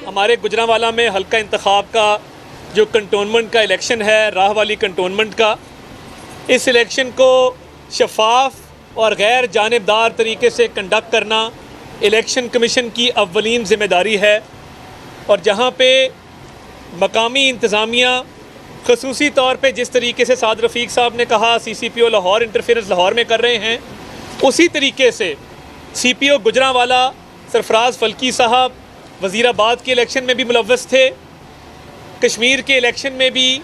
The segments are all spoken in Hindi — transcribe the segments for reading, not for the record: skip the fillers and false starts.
हमारे गुजरांवाला में हल्का इंतखाब का जो कंटोनमेंट का इलेक्शन है, राह वाली कंटोनमेंट का, इस इलेक्शन को शफाफ और गैर जानिबदार तरीके से कंडक्ट करना इलेक्शन कमीशन की अव्वलीन ज़िम्मेदारी है। और जहाँ पे मकामी इंतज़ामिया ख़ुसूसी तौर पे जिस तरीके से साद रफ़ीक साहब ने कहा CCPO लाहौर इंटरफेरेंस लाहौर में कर रहे हैं, उसी तरीके से CPO गुजरांवाला सरफराज फ़ल्की साहब वज़ीराबाद के इलेक्शन में भी मुलव्वस थे, कश्मीर के इलेक्शन में भी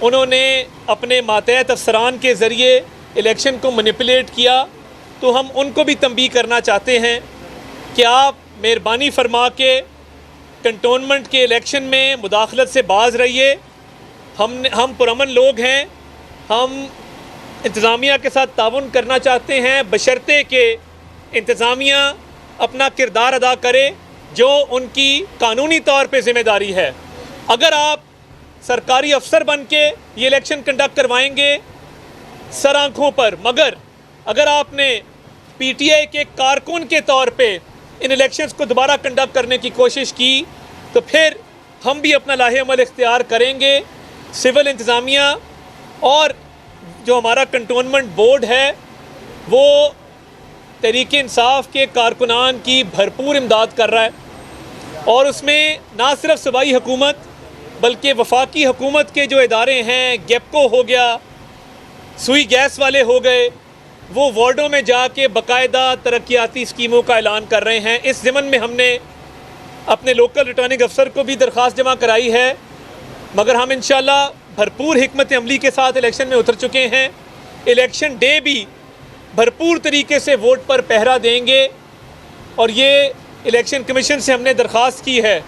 उन्होंने अपने मातहत अफसरान के ज़रिए इलेक्शन को मैनिपुलेट किया। तो हम उनको भी तंबीह करना चाहते हैं कि आप मेहरबानी फरमा के कंटोनमेंट के इलेक्शन में मुदाखलत से बाज़ रहिए। हम पुरअमन लोग हैं, हम इंतज़ामिया के साथ ताउन करना चाहते हैं, बशर्ते कि इंतज़ामिया अपना किरदार अदा करे जो उनकी कानूनी तौर पे ज़िम्मेदारी है। अगर आप सरकारी अफसर बन के ये इलेक्शन कंडक्ट करवाएंगे सर आँखों पर, मगर अगर आपने PTI के कारकुन के तौर पे इन इलेक्शंस को दोबारा कंडक्ट करने की कोशिश की तो फिर हम भी अपना लाहे अमल इख्तियार करेंगे। सिविल इंतज़ामिया और जो हमारा कंटोनमेंट बोर्ड है वो तहरीक-ए इंसाफ के कारकुनान की भरपूर इमदाद कर रहा है और उसमें ना सिर्फ सूबाई हुकूमत बल्कि वफाकी हुकूमत के जो इदारे हैं, गेपको हो गया, सुई गैस वाले हो गए, वो वार्डों में जाके बाकायदा तरक्याती स्कीमों का ऐलान कर रहे हैं। इस ज़िमन में हमने अपने लोकल रिटर्निंग अफसर को भी दरख्वास्त जमा कराई है, मगर हम इंशाल्लाह भरपूर हिकमत अमली के साथ इलेक्शन में उतर चुके हैं। इलेक्शन डे भी भरपूर तरीके से वोट पर पहरा देंगे और ये इलेक्शन कमीशन से हमने दरख्वास्त की है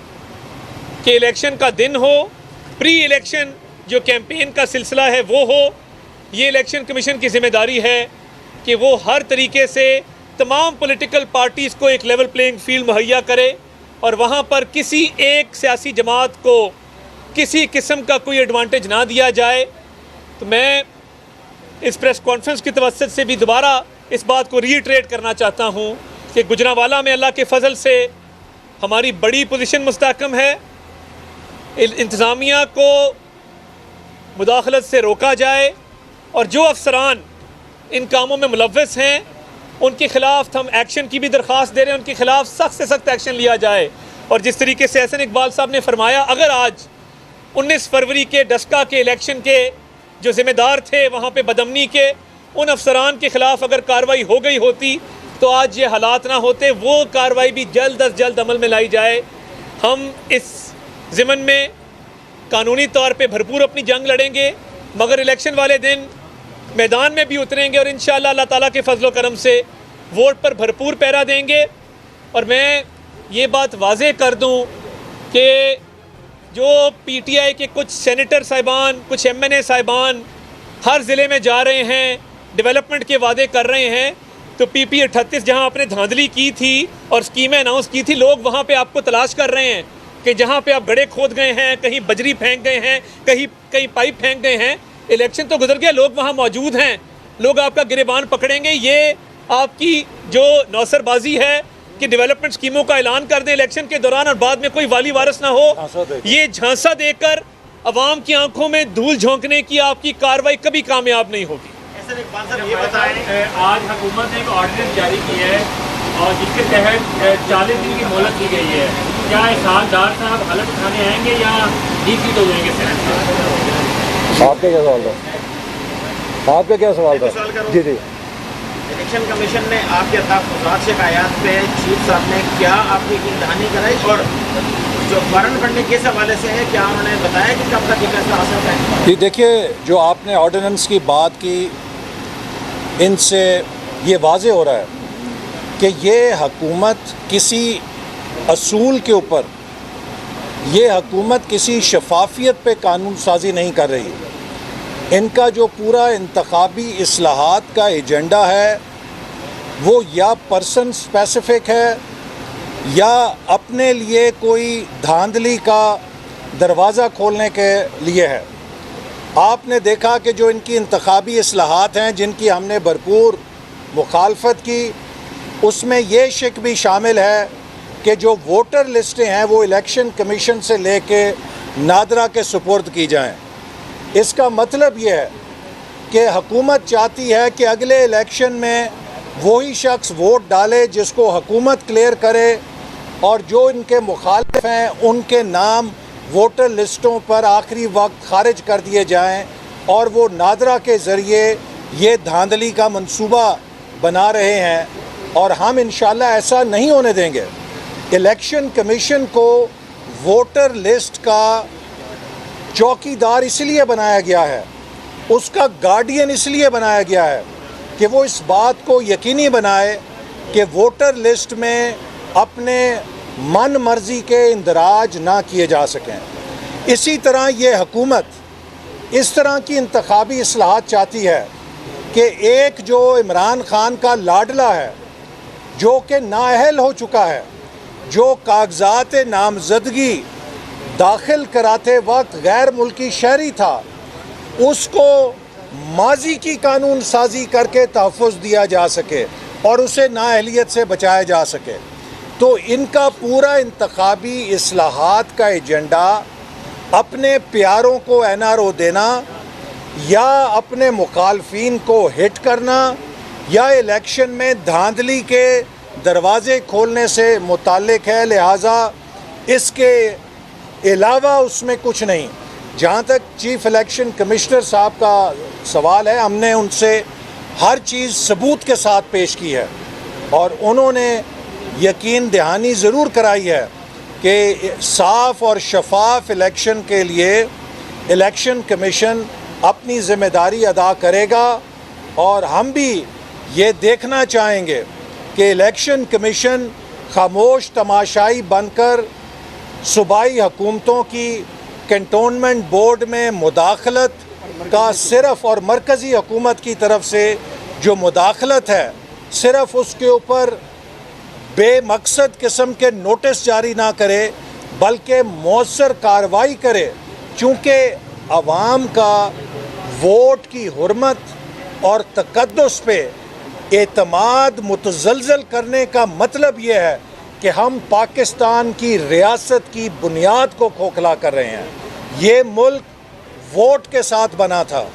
कि इलेक्शन का दिन हो, प्री इलेक्शन जो कैंपेन का सिलसिला है वो हो। ये इलेक्शन कमीशन की ज़िम्मेदारी है कि वो हर तरीके से तमाम पॉलिटिकल पार्टीज़ को एक लेवल प्लेइंग फील्ड मुहैया करे और वहाँ पर किसी एक सियासी जमात को किसी किस्म का कोई एडवांटेज ना दिया जाए। तो मैं इस प्रेस कॉन्फ्रेंस की तवस्सुत से भी दोबारा इस बात को रीइटरेट करना चाहता हूँ कि गुजरांवाला में अल्लाह के फजल से हमारी बड़ी पोजीशन मुस्तहकम है। इंतज़ामिया को मुदाखलत से रोका जाए और जो अफसरान इन कामों में मुलव्वस हैं उनके ख़िलाफ़ हम एक्शन की भी दरख्वास्त दे रहे हैं, उनके ख़िलाफ़ सख्त से सख्त एक्शन लिया जाए। और जिस तरीके से एहसन इकबाल साहब ने फरमाया, अगर आज 19 फरवरी के डस्का के इलेक्शन के जो ज़िम्मेदार थे वहाँ पे बदअमनी के, उन अफसरान के ख़िलाफ़ अगर कार्रवाई हो गई होती तो आज ये हालात ना होते। वो कार्रवाई भी जल्द अज जल्द अमल में लाई जाए। हम इस ज़िमन में कानूनी तौर पे भरपूर अपनी जंग लड़ेंगे, मगर इलेक्शन वाले दिन मैदान में भी उतरेंगे और इंशाअल्लाह अल्लाह ताला के फजल करम से वोट पर भरपूर पहरा देंगे। और मैं ये बात वाज़े कर दूं कि जो PTI के कुछ सेनेटर साहिबान, कुछ MNA साहिबान हर ज़िले में जा रहे हैं, डेवलपमेंट के वादे कर रहे हैं, तो PP 38 जहां आपने धांधली की थी और स्कीमें अनाउंस की थी, लोग वहां पे आपको तलाश कर रहे हैं कि जहां पे आप गड्ढे खोद गए हैं, कहीं बजरी फेंक गए हैं, कहीं पाइप फेंक गए हैं। इलेक्शन तो गुजर गया, लोग वहाँ मौजूद हैं, लोग आपका गिरेबान पकड़ेंगे। ये आपकी जो नौसरबाजी है कि डेवलपमेंट स्कीमों का ऐलान कर दें इलेक्शन के दौरान और बाद में कोई वाली वारिस ना हो, ये झांसा देकर अवाम की आंखों में धूल झोंकने की आपकी कार्रवाई कभी कामयाब नहीं होगी। ये बताएं, आज हुकूमत ने एक ऑर्डिनेंस जारी की है और जिसके तहत 40 दिन की मोहलत दी गई है। क्या इसहाकदार साहब हलफ उठाने आएंगे या डीसी हो जाएंगे सेनेट से? आपका क्या सवाल था? आपका क्या सवाल था? जी जी। इलेक्शन कमीशन ने आपके तहफ़्फ़ुज़ात शिकायत पे चीफ साहब ने क्या आपकी निगरानी कराई और जो फॉरेन फंडिंग के हवाले से है, क्या उन्होंने बताया कि कब तक ये फैसला आ सकता है? जी देखिए, जो आपने ऑर्डिनेंस की बात की, इनसे ये वाज़े हो रहा है कि ये हुकूमत किसी असूल के ऊपर, ये हुकूमत किसी शफाफियत पे कानून साजी नहीं कर रही। इनका जो पूरा इंतखाबी इस्लाहात का एजेंडा है वो या पर्सन स्पेसिफिक है या अपने लिए कोई धांधली का दरवाज़ा खोलने के लिए है। आपने देखा कि जो इनकी इंतखाबी इस्लाहात हैं जिनकी हमने भरपूर मुखालफत की, उसमें ये शिक भी शामिल है कि जो वोटर लिस्टें हैं वो इलेक्शन कमीशन से लेके नादरा के सुपुर्द की जाएं। इसका मतलब ये है कि हुकूमत चाहती है कि अगले इलेक्शन में वही शख्स वोट डाले जिसको हुकूमत क्लियर करे, और जो इनके मुखालिफ हैं उनके नाम वोटर लिस्टों पर आखिरी वक्त खारिज कर दिए जाएं, और वो नादरा के ज़रिए ये धांधली का मंसूबा बना रहे हैं, और हम इंशाल्लाह ऐसा नहीं होने देंगे। इलेक्शन कमीशन को वोटर लिस्ट का चौकीदार इसलिए बनाया गया है, उसका गार्डियन इसलिए बनाया गया है कि वो इस बात को यकीनी बनाए कि वोटर लिस्ट में अपने मन मर्जी के इंदराज ना किए जा सकें। इसी तरह ये हुकूमत इस तरह की इंतखाबी इस्लाहात चाहती है कि एक जो इमरान खान का लाडला है, जो कि नाअहल हो चुका है, जो कागजात नामजदगी दाखिल कराते वक्त गैर मुल्की शहरी था, उसको माजी की कानून साजी करके तहफ़्फ़ुज़ दिया जा सके और उसे नाअहलियत से बचाया जा सके। तो इनका पूरा इंतखाबी इस्लाहात का एजेंडा अपने प्यारों को NRO देना, या अपने मुखालफीन को हिट करना, या इलेक्शन में धांधली के दरवाज़े खोलने से मुताल्लिक है। लिहाजा इसके अलावा उसमें कुछ नहीं। जहाँ तक चीफ़ इलेक्शन कमिश्नर साहब का सवाल है, हमने उनसे हर चीज़ सबूत के साथ पेश की है, और उन्होंने यकीन दहानी ज़रूर कराई है कि साफ़ और शफाफ इलेक्शन के लिए इलेक्शन कमीशन अपनी ज़िम्मेदारी अदा करेगा। और हम भी ये देखना चाहेंगे कि इलेक्शन कमीशन खामोश तमाशाई बनकर सूबाई हुकूमतों की कैंटोनमेंट बोर्ड में मुदाखलत का सिर्फ़, और मरकज़ी हुकूमत की तरफ से जो मुदाखलत है, सिर्फ़ उसके ऊपर बेमकसद किस्म के नोटिस जारी ना करे, बल्कि मौसर कार्रवाई करे। चूँकि अवाम का वोट की हुर्मत और तकद्दुस पे एतमाद मुतज़लज़ल करने का मतलब ये है कि हम पाकिस्तान की रियासत की बुनियाद को खोखला कर रहे हैं। ये मुल्क वोट के साथ बना था,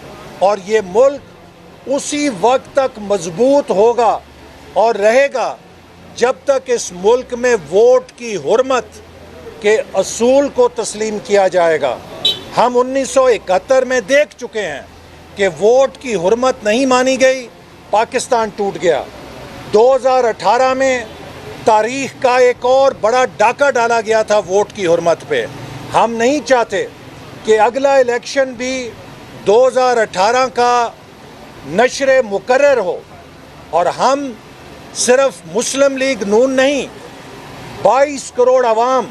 और ये मुल्क उसी वक्त तक मजबूत होगा और रहेगा जब तक इस मुल्क में वोट की हुर्मत के असूल को तस्लीम किया जाएगा। हम 1971 में देख चुके हैं कि वोट की हुर्मत नहीं मानी गई, पाकिस्तान टूट गया। 2018 में तारीख का एक और बड़ा डाका डाला गया था वोट की हुर्मत पे। हम नहीं चाहते कि अगला इलेक्शन भी 2018 का नशर मुकर्रर हो, और हम सिर्फ मुस्लिम लीग नून नहीं, 22 करोड़ अवाम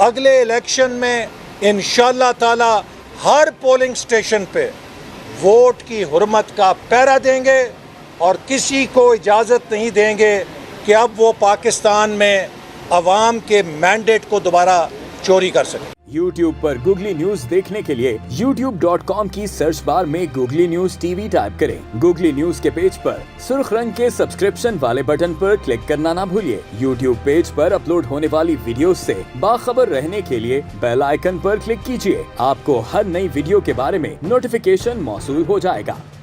अगले इलेक्शन में इंशाअल्लाह ताला हर पोलिंग स्टेशन पे वोट की हुर्मत का पहरा देंगे, और किसी को इजाज़त नहीं देंगे कि अब वो पाकिस्तान में अवाम के मैंडेट को दोबारा चोरी कर सके। YouTube पर गूगली न्यूज देखने के लिए youtube.com की सर्च बार में गूगली न्यूज TV टाइप करें। गूगली न्यूज के पेज पर सुर्ख रंग के सब्सक्रिप्शन वाले बटन पर क्लिक करना ना भूलिए। YouTube पेज पर अपलोड होने वाली वीडियो से बाखबर रहने के लिए बेल आइकन पर क्लिक कीजिए। आपको हर नई वीडियो के बारे में नोटिफिकेशन मौसूल हो जाएगा।